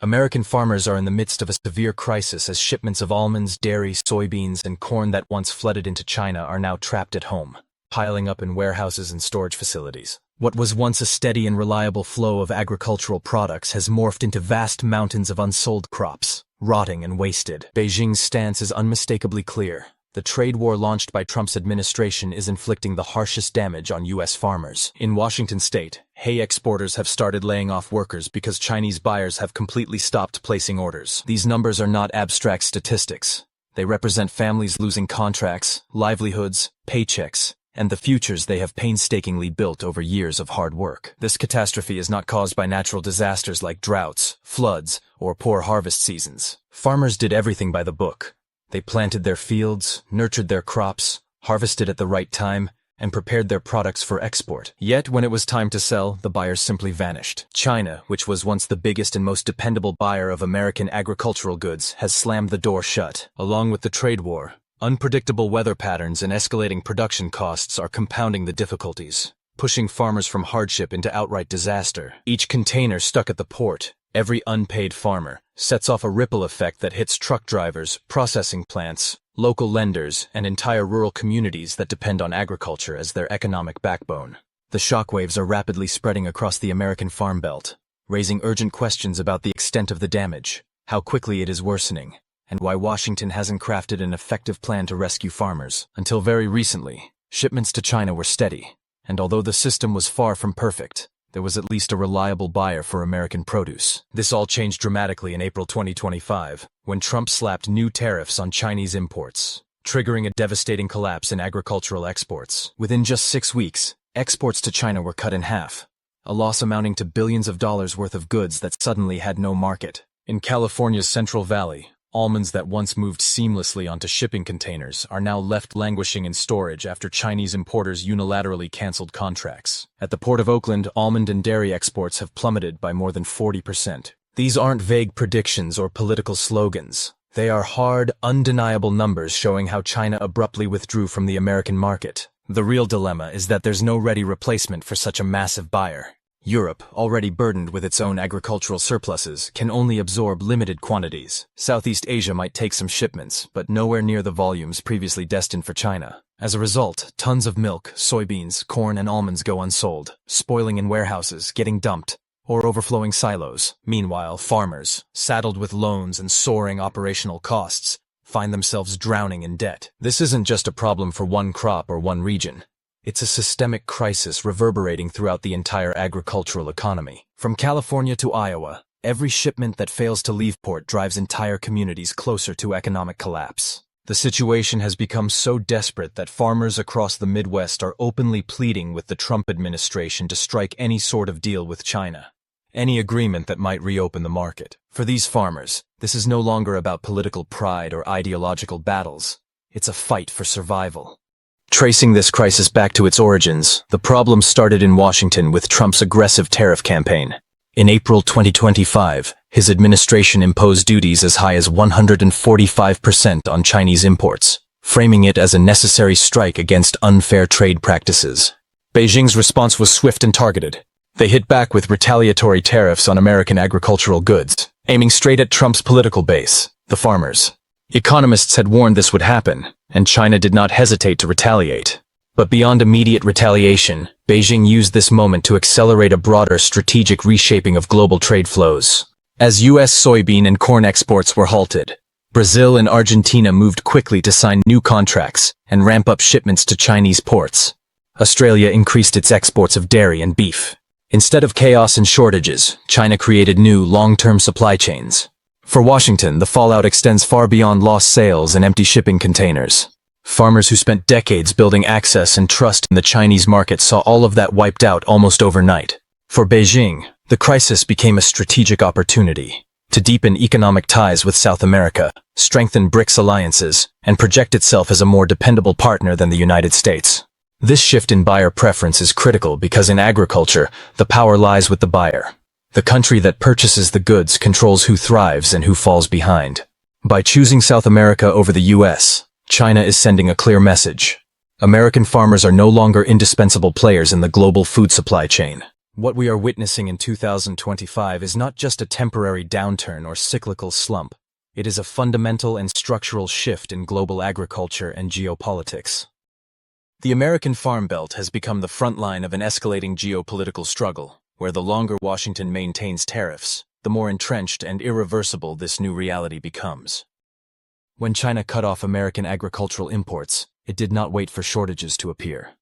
American farmers are in the midst of a severe crisis as shipments of almonds, dairy, soybeans, and corn that once flooded into China are now trapped at home, piling up in warehouses and storage facilities. What was once a steady and reliable flow of agricultural products has morphed into vast mountains of unsold crops, rotting and wasted. Beijing's stance is unmistakably clear. The trade war launched by Trump's administration is inflicting the harshest damage on U.S. farmers. In Washington state, hay exporters have started laying off workers because Chinese buyers have completely stopped placing orders. These numbers are not abstract statistics. They represent families losing contracts, livelihoods, paychecks, and the futures they have painstakingly built over years of hard work. This catastrophe is not caused by natural disasters like droughts, floods, or poor harvest seasons. Farmers did everything by the book. They planted their fields, nurtured their crops, harvested at the right time, and prepared their products for export. Yet, when it was time to sell, the buyers simply vanished. China, which was once the biggest and most dependable buyer of American agricultural goods, has slammed the door shut. Along with the trade war, unpredictable weather patterns and escalating production costs are compounding the difficulties, pushing farmers from hardship into outright disaster. Each container stuck at the port, every unpaid farmer, sets off a ripple effect that hits truck drivers, processing plants, local lenders, and entire rural communities that depend on agriculture as their economic backbone. The shockwaves are rapidly spreading across the American farm belt, raising urgent questions about the extent of the damage, how quickly it is worsening, and why Washington hasn't crafted an effective plan to rescue farmers. Until very recently, shipments to China were steady, and although the system was far from perfect, there was at least a reliable buyer for American produce. This all changed dramatically in April 2025, when Trump slapped new tariffs on Chinese imports, triggering a devastating collapse in agricultural exports. Within just 6 weeks, exports to China were cut in half, a loss amounting to billions of dollars worth of goods that suddenly had no market. In California's Central Valley, almonds that once moved seamlessly onto shipping containers are now left languishing in storage after Chinese importers unilaterally canceled contracts. At the Port of Oakland, almond and dairy exports have plummeted by more than 40%. These aren't vague predictions or political slogans. They are hard, undeniable numbers showing how China abruptly withdrew from the American market. The real dilemma is that there's no ready replacement for such a massive buyer. Europe, already burdened with its own agricultural surpluses, can only absorb limited quantities. Southeast Asia might take some shipments, but nowhere near the volumes previously destined for China. As a result, tons of milk, soybeans, corn, and almonds go unsold, spoiling in warehouses, getting dumped, or overflowing silos. Meanwhile, farmers, saddled with loans and soaring operational costs, find themselves drowning in debt. This isn't just a problem for one crop or one region. It's a systemic crisis reverberating throughout the entire agricultural economy. From California to Iowa, every shipment that fails to leave port drives entire communities closer to economic collapse. The situation has become so desperate that farmers across the Midwest are openly pleading with the Trump administration to strike any sort of deal with China, any agreement that might reopen the market. For these farmers, this is no longer about political pride or ideological battles. It's a fight for survival. Tracing this crisis back to its origins, the problem started in Washington with Trump's aggressive tariff campaign. In April 2025, his administration imposed duties as high as 145% on Chinese imports, framing it as a necessary strike against unfair trade practices. Beijing's response was swift and targeted. They hit back with retaliatory tariffs on American agricultural goods, aiming straight at Trump's political base, the farmers. Economists had warned this would happen, and China did not hesitate to retaliate. But beyond immediate retaliation, Beijing used this moment to accelerate a broader strategic reshaping of global trade flows. As U.S. soybean and corn exports were halted, Brazil and Argentina moved quickly to sign new contracts and ramp up shipments to Chinese ports. Australia increased its exports of dairy and beef. Instead of chaos and shortages, China created new, long-term supply chains. For Washington, the fallout extends far beyond lost sales and empty shipping containers. Farmers who spent decades building access and trust in the Chinese market saw all of that wiped out almost overnight. For Beijing, the crisis became a strategic opportunity to deepen economic ties with South America, strengthen BRICS alliances, and project itself as a more dependable partner than the United States. This shift in buyer preference is critical because in agriculture, the power lies with the buyer. The country that purchases the goods controls who thrives and who falls behind. By choosing South America over the U.S., China is sending a clear message. American farmers are no longer indispensable players in the global food supply chain. What we are witnessing in 2025 is not just a temporary downturn or cyclical slump. It is a fundamental and structural shift in global agriculture and geopolitics. The American Farm Belt has become the front line of an escalating geopolitical struggle, where the longer Washington maintains tariffs, the more entrenched and irreversible this new reality becomes. When China cut off American agricultural imports, it did not wait for shortages to appear.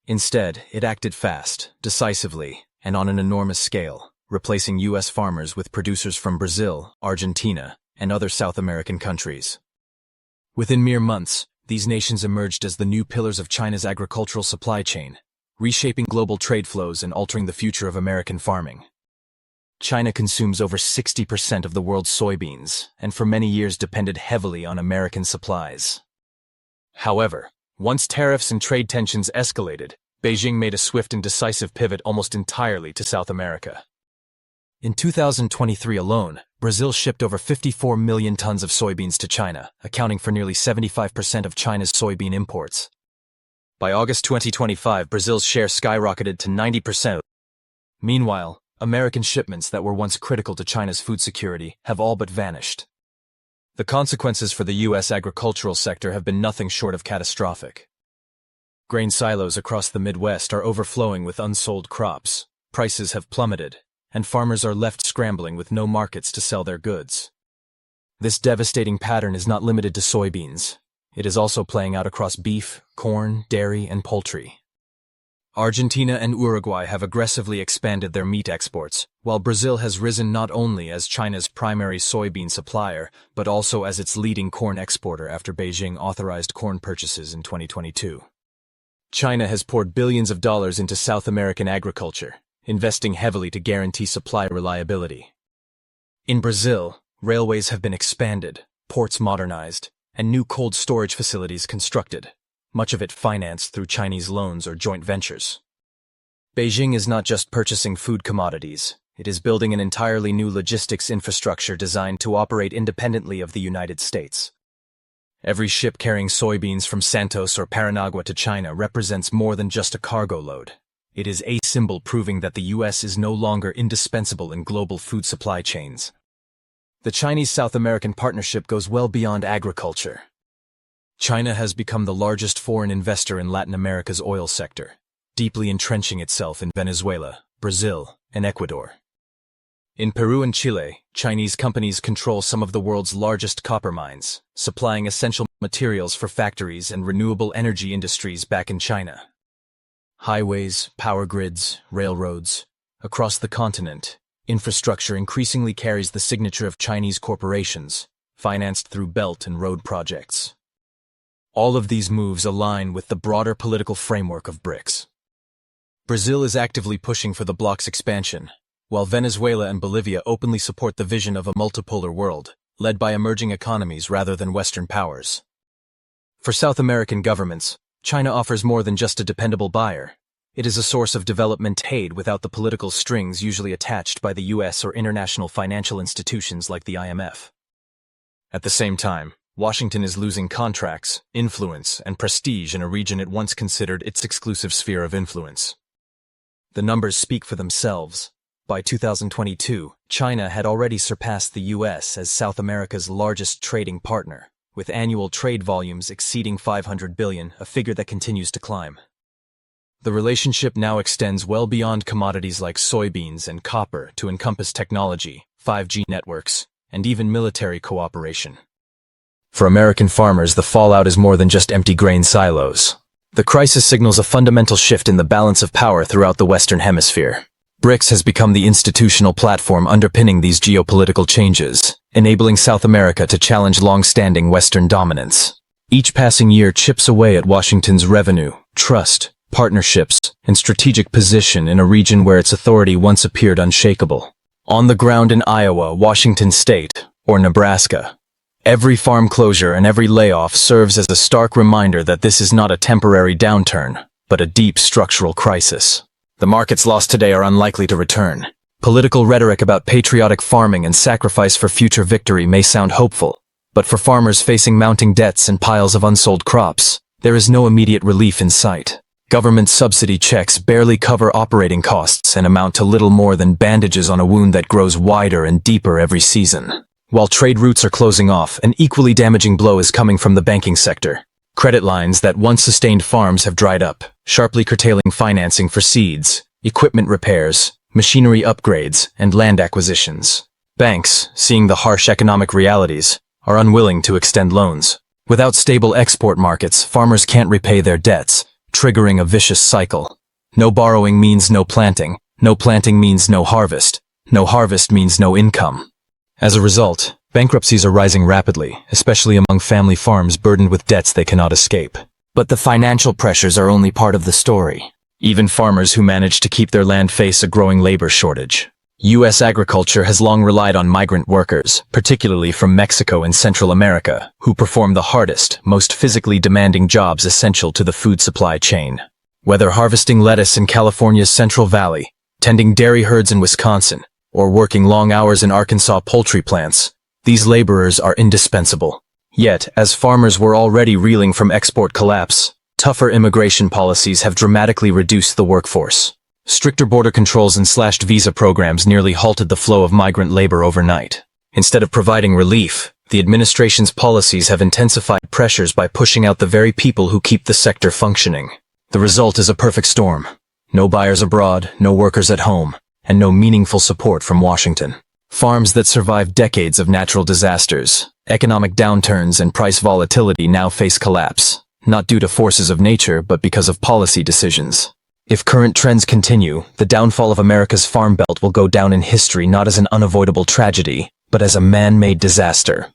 Instead, it acted fast, decisively, and on an enormous scale, replacing U.S. farmers with producers from Brazil, Argentina, and other South American countries. Within mere months, these nations emerged as the new pillars of China's agricultural supply chain, reshaping global trade flows and altering the future of American farming. China consumes over 60% of the world's soybeans, and for many years depended heavily on American supplies. However, once tariffs and trade tensions escalated, Beijing made a swift and decisive pivot almost entirely to South America. In 2023 alone, Brazil shipped over 54 million tons of soybeans to China, accounting for nearly 75% of China's soybean imports. By August 2025, Brazil's share skyrocketed to 90%. Meanwhile, American shipments that were once critical to China's food security have all but vanished. The consequences for the U.S. agricultural sector have been nothing short of catastrophic. Grain silos across the Midwest are overflowing with unsold crops, prices have plummeted, and farmers are left scrambling with no markets to sell their goods. This devastating pattern is not limited to soybeans. It is also playing out across beef, corn, dairy, and poultry. Argentina and Uruguay have aggressively expanded their meat exports, while Brazil has risen not only as China's primary soybean supplier, but also as its leading corn exporter after Beijing authorized corn purchases in 2022. China has poured billions of dollars into South American agriculture, investing heavily to guarantee supply reliability. In Brazil, railways have been expanded, ports modernized, and new cold storage facilities constructed, much of it financed through Chinese loans or joint ventures. Beijing is not just purchasing food commodities, it is building an entirely new logistics infrastructure designed to operate independently of the United States. Every ship carrying soybeans from Santos or Paranagua to China represents more than just a cargo load. It is a symbol proving that the U.S. is no longer indispensable in global food supply chains. The Chinese-South American partnership goes well beyond agriculture. China has become the largest foreign investor in Latin America's oil sector, deeply entrenching itself in Venezuela, Brazil, and Ecuador. In Peru and Chile, Chinese companies control some of the world's largest copper mines, supplying essential materials for factories and renewable energy industries back in China. Highways, power grids, railroads. Across the continent, infrastructure increasingly carries the signature of Chinese corporations, financed through belt and road projects. All of these moves align with the broader political framework of BRICS. Brazil is actively pushing for the bloc's expansion, while Venezuela and Bolivia openly support the vision of a multipolar world, led by emerging economies rather than Western powers. For South American governments, China offers more than just a dependable buyer. It is a source of development aid without the political strings usually attached by the U.S. or international financial institutions like the IMF. At the same time, Washington is losing contracts, influence, and prestige in a region it once considered its exclusive sphere of influence. The numbers speak for themselves. By 2022, China had already surpassed the U.S. as South America's largest trading partner, with annual trade volumes exceeding $500 billion, a figure that continues to climb. The relationship now extends well beyond commodities like soybeans and copper to encompass technology, 5G networks, and even military cooperation. For American farmers, the fallout is more than just empty grain silos. The crisis signals a fundamental shift in the balance of power throughout the Western Hemisphere. BRICS has become the institutional platform underpinning these geopolitical changes, enabling South America to challenge long-standing Western dominance. Each passing year chips away at Washington's revenue, trust, partnerships, and strategic position in a region where its authority once appeared unshakable. On the ground in Iowa, Washington State, or Nebraska, every farm closure and every layoff serves as a stark reminder that this is not a temporary downturn, but a deep structural crisis. The markets lost today are unlikely to return. Political rhetoric about patriotic farming and sacrifice for future victory may sound hopeful, but for farmers facing mounting debts and piles of unsold crops, there is no immediate relief in sight. Government subsidy checks barely cover operating costs and amount to little more than bandages on a wound that grows wider and deeper every season. While trade routes are closing off, an equally damaging blow is coming from the banking sector. Credit lines that once sustained farms have dried up, sharply curtailing financing for seeds, equipment repairs, machinery upgrades, and land acquisitions. Banks, seeing the harsh economic realities, are unwilling to extend loans. Without stable export markets, farmers can't repay their debts, triggering a vicious cycle. No borrowing means no planting means no harvest means no income. As a result, bankruptcies are rising rapidly, especially among family farms burdened with debts they cannot escape. But the financial pressures are only part of the story. Even farmers who manage to keep their land face a growing labor shortage. U.S. agriculture has long relied on migrant workers, particularly from Mexico and Central America, who perform the hardest, most physically demanding jobs essential to the food supply chain. Whether harvesting lettuce in California's Central Valley, tending dairy herds in Wisconsin, or working long hours in Arkansas poultry plants, these laborers are indispensable. Yet, as farmers were already reeling from export collapse, tougher immigration policies have dramatically reduced the workforce. Stricter border controls and slashed visa programs nearly halted the flow of migrant labor overnight. Instead of providing relief, the administration's policies have intensified pressures by pushing out the very people who keep the sector functioning. The result is a perfect storm. No buyers abroad, no workers at home, and no meaningful support from Washington. Farms that survived decades of natural disasters, economic downturns, and price volatility now face collapse, not due to forces of nature, but because of policy decisions. If current trends continue, the downfall of America's farm belt will go down in history not as an unavoidable tragedy, but as a man-made disaster.